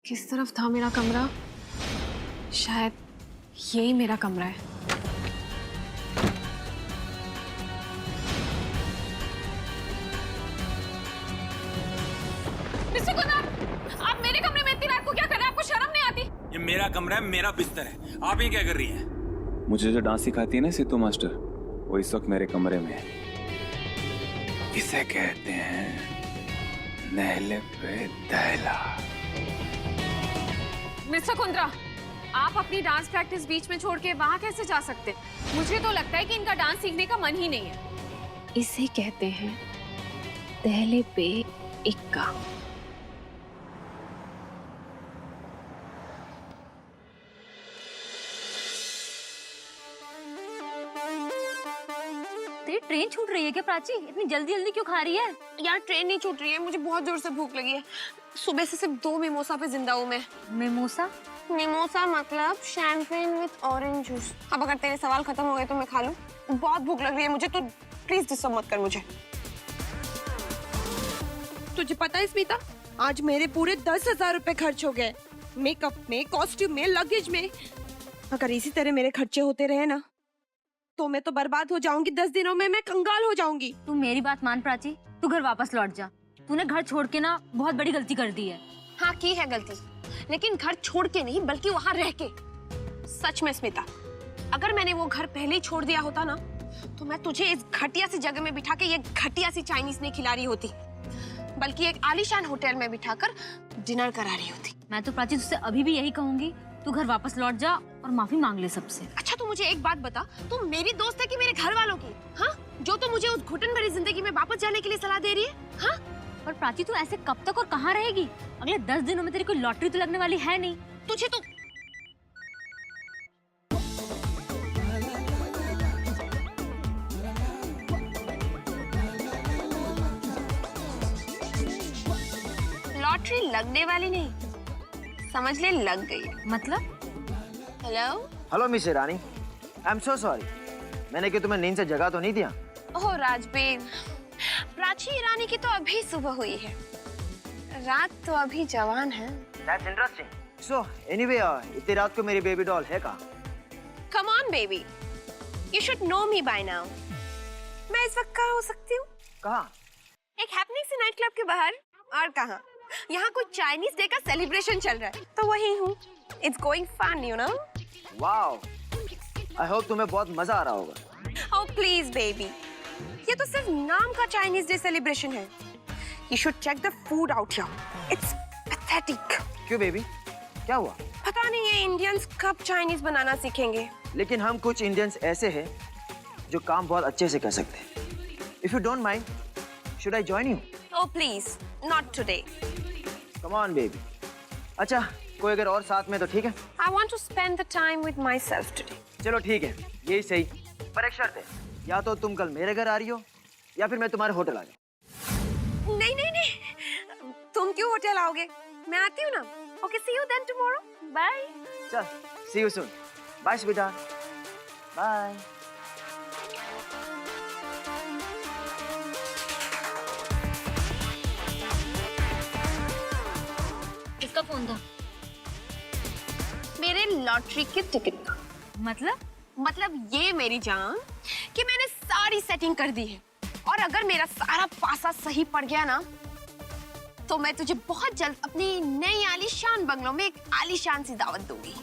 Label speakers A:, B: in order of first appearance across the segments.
A: किस तरफ था मेरा कमरा? शायद यही मेरा कमरा है। मिस्टर कुंदन, आप मेरे कमरे में इतनी रात को क्या कर रहे हैं? आपको शर्म नहीं आती?
B: ये मेरा कमरा है, मेरा बिस्तर है। आप ये क्या कर रही हैं?
C: मुझे जो डांस सिखाती है ना सिद्धू मास्टर, वो इस वक्त मेरे कमरे में है। इसे कहते हैं नहले पे दहला।
A: मिस्टर कुंद्रा, आप अपनी डांस प्रैक्टिस बीच में छोड़ के वहां कैसे जा सकते? मुझे तो लगता है कि इनका डांस सीखने का मन ही नहीं है। इसे कहते हैं दहले पे इक्का।
D: तेरी ट्रेन छूट रही है क्या प्राची? इतनी जल्दी जल्दी क्यों खा रही है?
A: यार ट्रेन नहीं छूट रही है, मुझे बहुत जोर से भूख लगी है। सुबह से सिर्फ 2 मिमोसा पे जिंदा हूँ मैं।
D: मिमोसा?
A: मिमोसा मतलब शैंपेन विद ऑरेंज जूस। अब अगर तेरे सवाल खत्म हो गए तो मैं खा लूं। बहुत भूख लग रही है मुझे, तो प्लीज डिस्टर्ब मत कर मुझे।
E: तुझे पता है स्मिता, आज मेरे पूरे 10,000 रुपए खर्च हो गए। मेकअप में, कॉस्ट्यूम में, लगेज में। अगर इसी तरह मेरे खर्चे होते रहे ना तो मैं तो बर्बाद हो जाऊंगी। 10 दिनों में मैं कंगाल हो जाऊंगी।
D: तू मेरी बात मान प्राची, तू घर वापस लौट जा। तूने घर छोड़ के ना बहुत बड़ी गलती कर दी है।
A: हाँ की है गलती, लेकिन घर छोड़ के नहीं बल्कि वहां रह के। सच में स्मिता, अगर मैंने वो घर पहले ही छोड़ दिया होता ना तो मैं तुझे इस घटिया सी जगह में बिठा के ये घटिया सी चाइनीज नहीं खिला रही होती, बल्कि एक आलीशान होटल में बिठाकर डिनर करा रही होती।
D: मैं तो प्राची तुझसे अभी भी यही कहूंगी, तू घर वापस लौट जा और माफी मांग ले सबसे।
A: अच्छा तू मुझे एक बात बता, तू मेरी दोस्त है कि मेरे घर वालों की? हाँ, जो तो मुझे उस घुटन भरी जिंदगी में वापस जाने के लिए सलाह दे रही है। हाँ,
D: पर प्राची तू ऐसे कब तक और कहाँ रहेगी? अगले 10 दिनों में तेरी कोई लॉटरी तो लगने वाली है नहीं।
A: तुझे तो लॉटरी लगने वाली नहीं, समझ ले लग गई।
D: मतलब?
A: Hello
F: hello miss Irani, I am so sorry. मैंने कि तुम्हें नींद से जगा तो नहीं दिया?
A: ओह राजबीर, प्राची ईरानी की तो अभी सुबह हुई है, रात तो अभी जवान है।
F: That's interesting. सो एनीवे, इतनी रात को मेरी बेबी डॉल है कहाँ?
A: Come on baby, you should know me by now. मैं इस वक्त कहाँ हो सकती हूँ?
F: कहाँ?
A: एक हैपनिंग सी नाइट क्लब के बाहर। और कहाँ? यहाँ कुछ चाइनीज डे का सेलिब्रेशन चल रहा है, तो वही हूँ। It's going fun, you know.
F: Wow, I hope तुम्हें बहुत मजा आ रहा होगा।
A: ओह प्लीज बेबी, ये तो सिर्फ नाम का चाइनीज डे सेलिब्रेशन है। You should check the food out here, it's pathetic.
F: क्यों बेबी, क्या हुआ?
A: पता नहीं ये इंडियंस कब चाइनीज बनाना सीखेंगे।
F: लेकिन हम कुछ इंडियंस ऐसे हैं जो काम बहुत अच्छे से कर सकते हैं। If you don't mind, should I join you?
A: Oh please, not today.
F: Come on baby. अच्छा, कोई अगर और साथ में तो ठीक है।
A: I want to spend the time with myself today.
F: चलो ठीक है, यही सही। पर एक शर्त है, या तो तुम कल मेरे घर आ रही हो या फिर मैं तुम्हारे होटल आ जाऊँ।
A: नहीं नहीं नहीं, तुम क्यों होटल आओगे? मैं आती हूँ ना। Okay, see you then tomorrow. Bye.
F: चल, see you soon. Bye स्वीटा। Bye.
D: किसका फोन था?
A: मेरे लॉटरी के टिकट का। मतलब ये मेरी जान कि मैंने सारी सेटिंग कर दी है, और अगर मेरा सारा पासा सही पड़ गया ना तो मैं तुझे बहुत जल्द अपनी नई आलीशान बंगलों में एक आलीशान सी दावत दूंगी।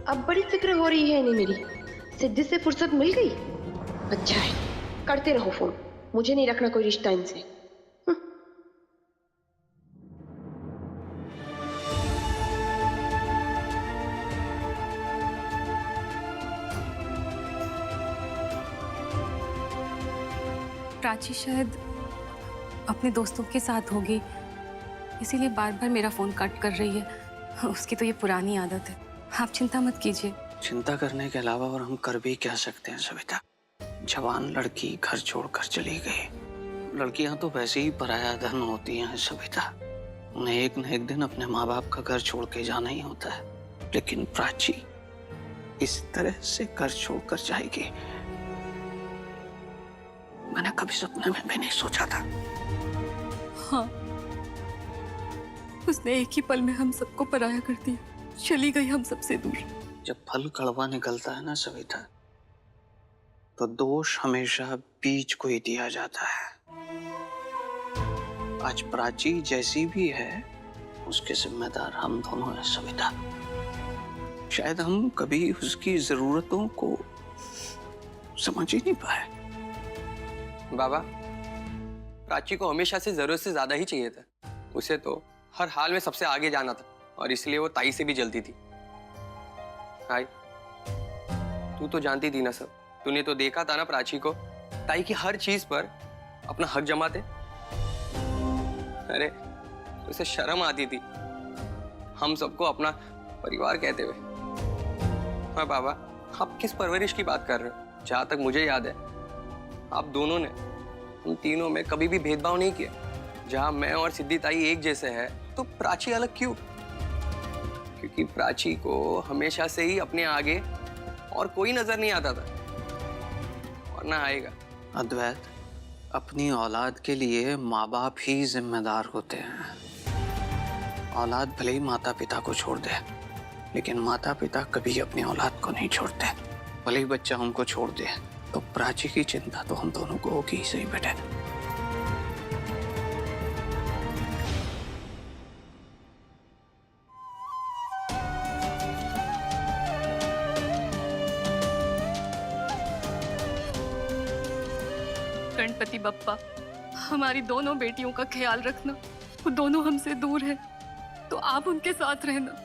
E: अब बड़ी फिक्र हो रही है इन्हें मेरी। सिद्धि से फुर्सत मिल गई। अच्छा है, करते रहो फोन, मुझे नहीं रखना कोई रिश्ता इनसे।
G: प्राची शायद अपने दोस्तों के साथ होगी, इसीलिए बार बार मेरा फोन कट कर रही है। उसकी तो ये पुरानी आदत है। आप चिंता मत कीजिए।
H: चिंता करने के अलावा और हम कर भी क्या सकते हैं सविता? जवान लड़की घर छोड़कर चली गई। लड़कियां तो वैसे ही पराया धन होती हैं सविता, उन्हें एक न एक दिन अपने माँ बाप का घर छोड़ के जाना ही होता है। लेकिन प्राची इस तरह से घर छोड़कर जाएगी, मैंने कभी सपने में भी नहीं सोचा था।
G: हाँ, उसने एक ही पल में हम सबको पराया कर दिया, चली गई हम सबसे दूर।
H: जब फल कड़वा निकलता है ना सविता, तो दोष हमेशा बीज को ही दिया जाता है। आज प्राची जैसी भी है, उसके जिम्मेदार हम दोनों हैं सविता। शायद हम कभी उसकी जरूरतों को समझ ही नहीं पाए।
I: बाबा, प्राची को हमेशा से जरूरत से ज्यादा ही चाहिए था। उसे तो हर हाल में सबसे आगे जाना था और इसलिए वो ताई से भी जलती थी। ताई, तू तो जानती थी ना सब। तूने तो देखा था ना प्राची को ताई की हर चीज पर अपना हक जमाते। अरे उसे शर्म आती थी हम सबको अपना परिवार कहते हुए। हाँ बाबा, आप किस परवरिश की बात कर रहे हो? जहां तक मुझे याद है, आप दोनों ने हम तीनों में कभी भी भेदभाव नहीं किया। जहां मैं और सिद्धि ताई एक जैसे हैं, तो प्राची अलग क्यों? क्योंकि प्राची को हमेशा से ही अपने आगे और कोई नजर नहीं आता था और ना आएगा।
H: अद्वैत, अपनी औलाद के लिए माँ बाप ही जिम्मेदार होते हैं। औलाद भले ही माता पिता को छोड़ दे, लेकिन माता पिता कभी अपनी औलाद को नहीं छोड़ते। भले ही बच्चा उनको छोड़ दे, तो प्राची की चिंता तो हम दोनों को होगी ही सही बेटे।
G: गणपति बप्पा, हमारी दोनों बेटियों का ख्याल रखना। वो दोनों हमसे दूर हैं, तो आप उनके साथ रहना।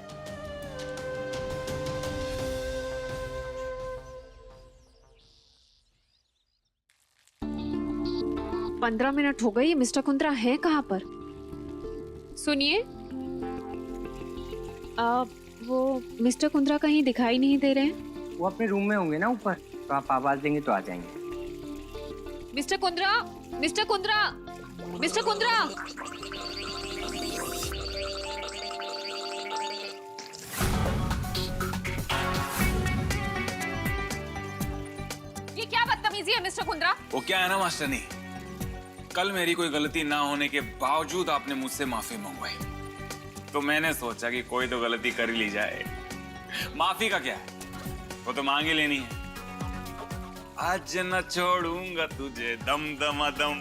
J: पंद्रह मिनट हो गई, मिस्टर कुंद्रा हैं कहाँ पर? सुनिए, वो मिस्टर कुंद्रा कहीं दिखाई नहीं दे रहे हैं।
K: वो अपने रूम में होंगे ना ऊपर, तो आप आवाज देंगे तो आ जाएंगे।
J: Mister Kundra, mister Kundra, mister Kundra.
A: ये क्या बदतमीजी है मिस्टर कुंद्रा?
C: वो क्या है ना मास्टरनी, कल मेरी कोई गलती ना होने के बावजूद आपने मुझसे माफी मंगवाई, तो मैंने सोचा कि कोई तो गलती कर ही ली जाए। माफी का क्या है, वो तो मांग ही लेनी है। आज न छोड़ूंगा तुझे दम दम दम।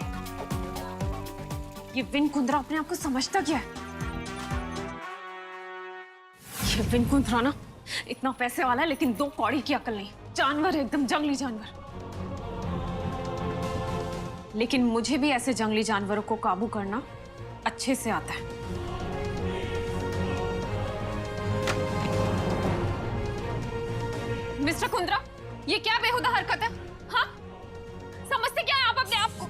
A: ये विन कुंद्रा अपने आप को समझता क्या है? ये विन कुंद्रा ना इतना पैसे वाला है, लेकिन दो कौड़ी की अकल नहीं। जानवर है, एकदम जंगली जानवर। लेकिन मुझे भी ऐसे जंगली जानवरों को काबू करना अच्छे से आता है। मिस्टर कुंद्रा, ये क्या बेहुदा हरकत है? हाँ, समझते क्या है आप अपने आप को?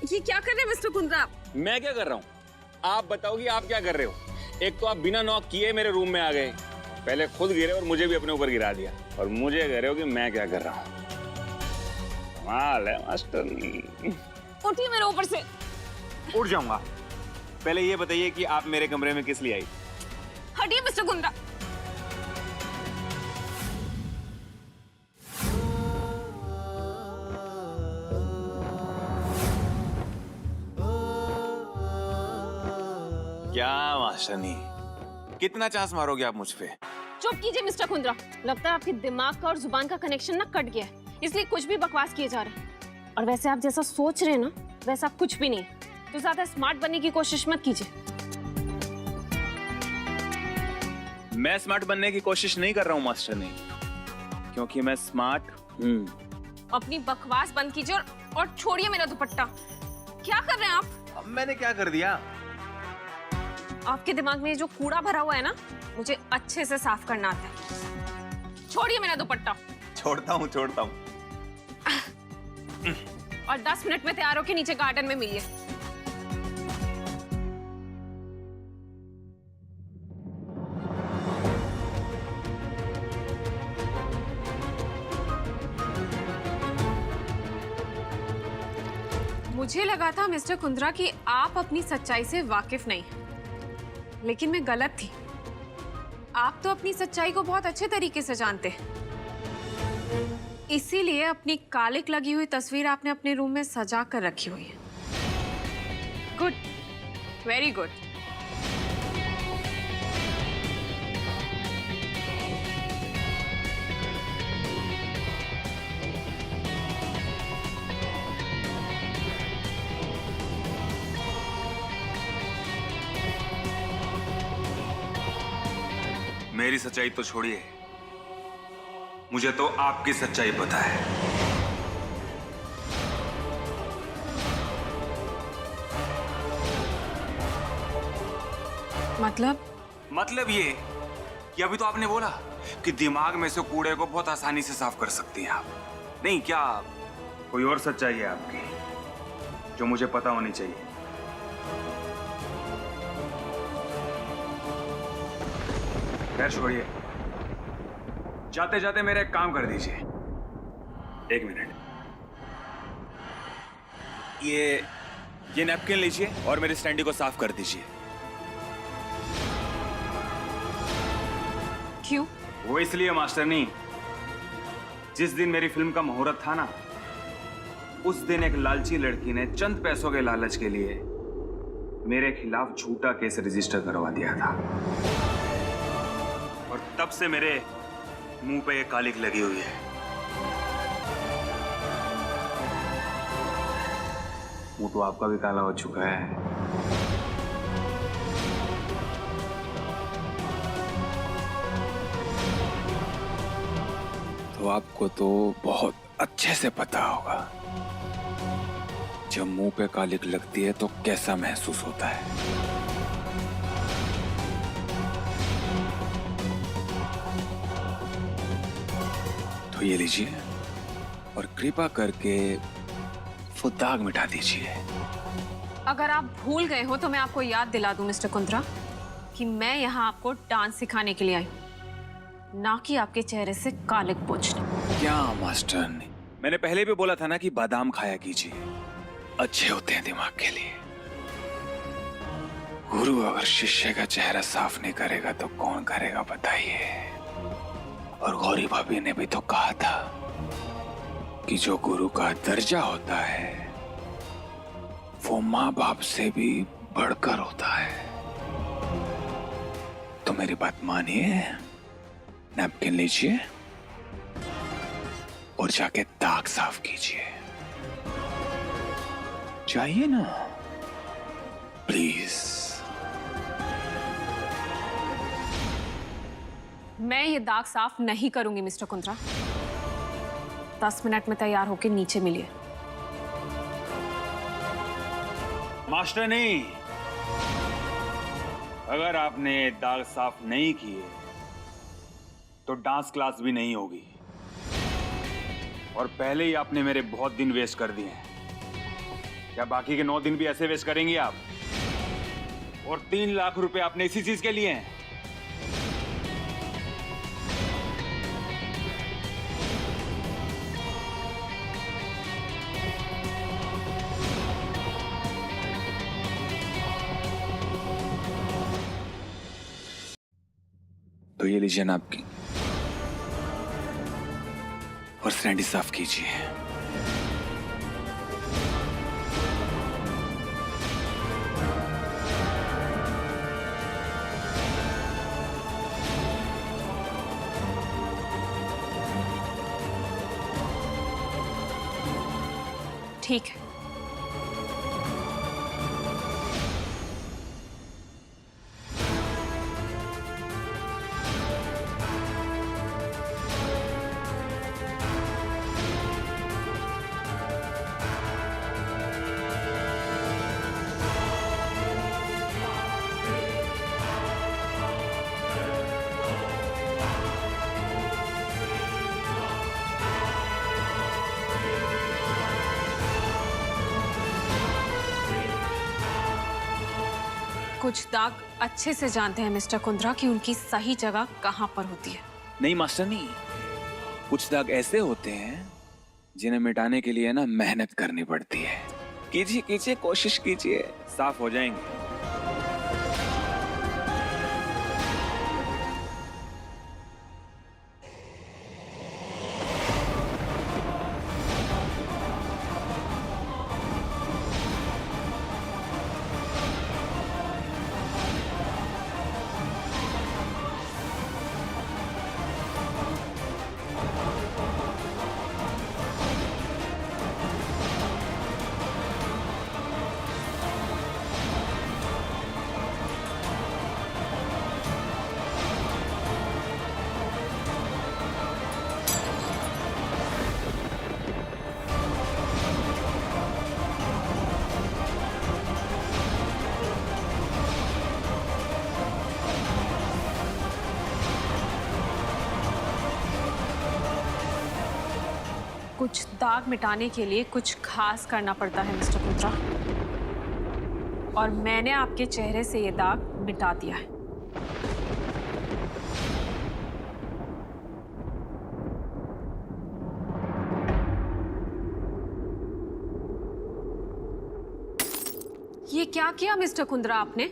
A: ये क्या कर रहे हैं मिस्टर कुंद्रा?
C: मैं क्या कर रहा हूँ, आप बताओ कि आप क्या कर रहे हो? एक तो आप बिना नॉक किए मेरे रूम में आ गए, पहले खुद गिरे और मुझे भी अपने ऊपर गिरा दिया, और मुझे कह रहे हो कि मैं क्या कर रहा हूँ। कमाल है मास्टर।
A: उठिए मेरे ऊपर से।
C: उठ जाऊंगा। पहले ये बताइए कि आप मेरे कमरे में किस लिए आई?
A: हटिए मिस्टर कुंद्रा।
C: क्या मास्टरनी, कितना चांस मारोगे आप मुझ पे?
A: चुप कीजिए मिस्टर कुंद्रा। लगता है आपके दिमाग का और जुबान का कनेक्शन ना कट गया है, इसलिए कुछ भी बकवास किए जा रहे हैं। और वैसे आप जैसा सोच रहे हैं ना, वैसा कुछ भी नहीं। तो ज्यादा स्मार्ट बनने की कोशिश मत कीजिए।
C: मैं स्मार्ट बनने की कोशिश नहीं कर रहा हूँ मास्टर नहीं, क्योंकि मैं स्मार्ट हूँ।
A: अपनी बकवास बंद कीजिए और छोड़िए मेरा दुपट्टा। क्या कर रहे हैं आप?
C: अब मैंने क्या कर दिया?
A: आपके दिमाग में जो कूड़ा भरा हुआ है ना, मुझे अच्छे से साफ करना आता है। छोड़िए मेरा दुपट्टा।
C: छोड़ता हूँ।
A: और 10 मिनट में तैयार होके नीचे गार्डन में मिलिए। मुझे लगा था मिस्टर कुंद्रा कि आप अपनी सच्चाई से वाकिफ नहीं, लेकिन मैं गलत थी। आप तो अपनी सच्चाई को बहुत अच्छे तरीके से जानते हैं। इसीलिए अपनी कालिक लगी हुई तस्वीर आपने अपने रूम में सजा कर रखी हुई है। Good, very good.
C: मेरी सच्चाई तो छोड़िए, मुझे तो आपकी सच्चाई पता है। मतलब ये कि अभी तो आपने बोला कि दिमाग में से कूड़े को बहुत आसानी से साफ कर सकती हैं आप। नहीं, क्या कोई और सच्चाई है आपकी जो मुझे पता होनी चाहिए? खैर छोड़िए, जाते जाते मेरा एक काम कर दीजिए। 1 मिनट, ये नैपकिन लीजिए और मेरी स्टैंडी को साफ कर दीजिए।
A: क्यों?
C: वो इसलिए मास्टरनी, जिस दिन मेरी फिल्म का मुहूर्त था ना, उस दिन एक लालची लड़की ने चंद पैसों के लालच के लिए मेरे खिलाफ झूठा केस रजिस्टर करवा दिया था, और तब से मेरे मुंह पे एक कालिक लगी हुई है। मुंह तो आपका भी काला हो चुका है। तो आपको तो बहुत अच्छे से पता होगा जब मुंह पे कालिक लगती है तो कैसा महसूस होता है। तो ये लीजिए और कृपा करके वो दाग मिटा दीजिए।
A: अगर आप भूल गए हो तो मैं आपको याद दिला दूं मिस्टर कुंद्रा कि मैं यहाँ आपको डांस सिखाने के लिए आई हूँ, ना कि आपके चेहरे से कालिक पोंछने।
C: क्या मास्टर ने, मैंने पहले भी बोला था ना कि बादाम खाया कीजिए, अच्छे होते हैं दिमाग के लिए। गुरु अगर शिष्य का चेहरा साफ नहीं करेगा तो कौन करेगा बताइए। और गौरी भाभी ने भी तो कहा था कि जो गुरु का दर्जा होता है वो माँ बाप से भी बढ़कर होता है। तो मेरी बात मानिए, नैपकिन लीजिए और जाके दाग साफ कीजिए। चाहिए ना, प्लीज।
A: मैं ये दाग साफ नहीं करूंगी मिस्टर कुंद्रा। 10 मिनट में तैयार होके नीचे मिलिए।
C: मास्टर नहीं, अगर आपने दाग साफ नहीं किए तो डांस क्लास भी नहीं होगी। और पहले ही आपने मेरे बहुत दिन वेस्ट कर दिए हैं। क्या बाकी के 9 दिन भी ऐसे वेस्ट करेंगे आप? और 3 लाख रुपए आपने इसी चीज के लिए हैं। तो ये लीजिए ना आपकी, और स्टैंडी साफ कीजिए।
A: ठीक है। कुछ दाग अच्छे से जानते हैं मिस्टर कुंद्रा कि उनकी सही जगह कहाँ पर होती है।
C: नहीं मास्टर नहीं, कुछ दाग ऐसे होते हैं जिन्हें मिटाने के लिए ना मेहनत करनी पड़ती है। कीजिए कीजिए, कोशिश कीजिए, साफ हो जाएंगे।
A: कुछ दाग मिटाने के लिए कुछ खास करना पड़ता है मिस्टर कुंद्रा, और मैंने आपके चेहरे से ये दाग मिटा दिया है। ये क्या किया मिस्टर कुंद्रा आपने?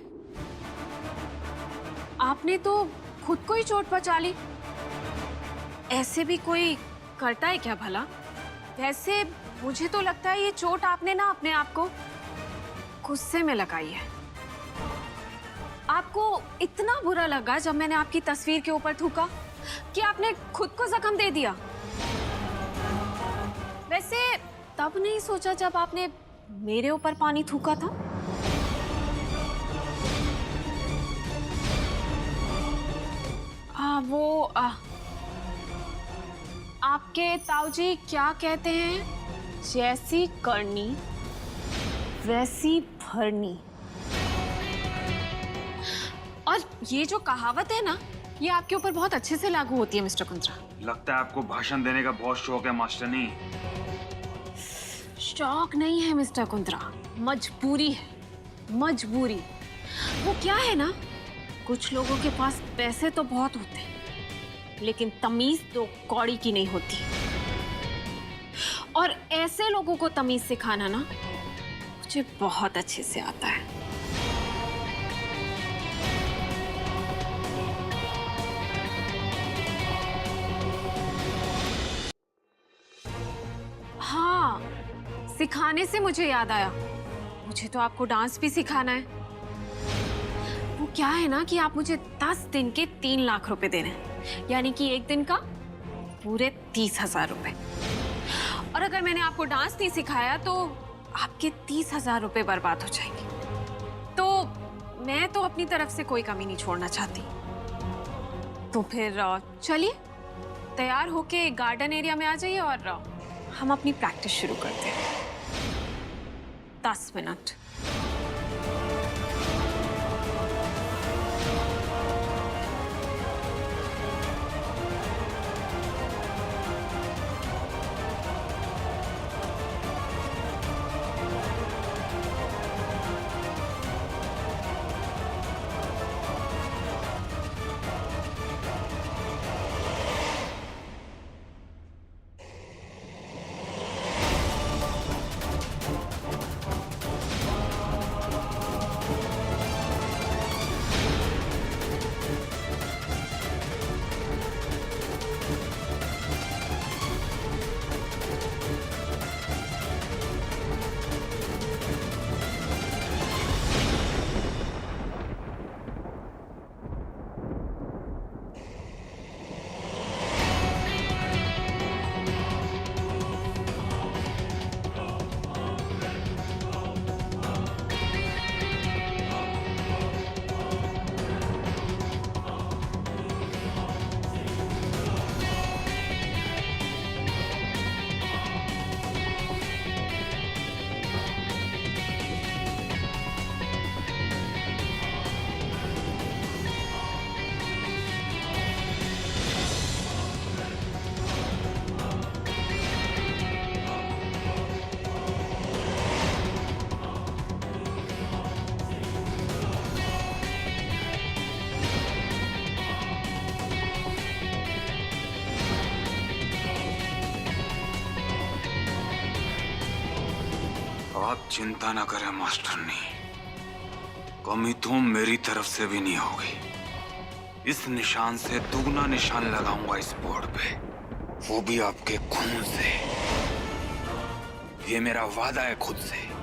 A: आपने तो खुद को ही चोट पहुंचा ली। ऐसे भी कोई करता है क्या भला? वैसे मुझे तो लगता है ये चोट आपने ना अपने आप को गुस्से में लगाई है। आपको इतना बुरा लगा जब मैंने आपकी तस्वीर के ऊपर थूका कि आपने खुद को जख्म दे दिया। वैसे तब नहीं सोचा जब आपने मेरे ऊपर पानी थूका था? आपके ताऊजी क्या कहते हैं? जैसी करनी वैसी भरनी। और ये जो कहावत है ना, ये आपके ऊपर बहुत अच्छे से लागू होती है मिस्टर कुंद्रा।
C: लगता है आपको भाषण देने का बहुत शौक है मास्टरनी।
A: शौक नहीं है मिस्टर कुंद्रा, मजबूरी है, मजबूरी। वो क्या है ना, कुछ लोगों के पास पैसे तो बहुत होते हैं लेकिन तमीज तो कौड़ी की नहीं होती। और ऐसे लोगों को तमीज सिखाना ना मुझे बहुत अच्छे से आता है। हाँ, सिखाने से मुझे याद आया, मुझे तो आपको डांस भी सिखाना है। वो क्या है ना कि आप मुझे 10 दिन के 3 लाख रुपए देने हैं, यानी कि एक दिन का पूरे 30,000 रुपए। और अगर मैंने आपको डांस नहीं सिखाया तो आपके 30,000 रुपए बर्बाद हो जाएंगे। तो मैं तो अपनी तरफ से कोई कमी नहीं छोड़ना चाहती। तो फिर चलिए तैयार होके गार्डन एरिया में आ जाइए और हम अपनी प्रैक्टिस शुरू करते हैं। 10 मिनट।
C: आप चिंता ना करें मास्टरनी, कमी तो मेरी तरफ से भी नहीं होगी। इस निशान से दुगना निशान लगाऊंगा इस बोर्ड पे, वो भी आपके खून से। ये मेरा वादा है खुद से।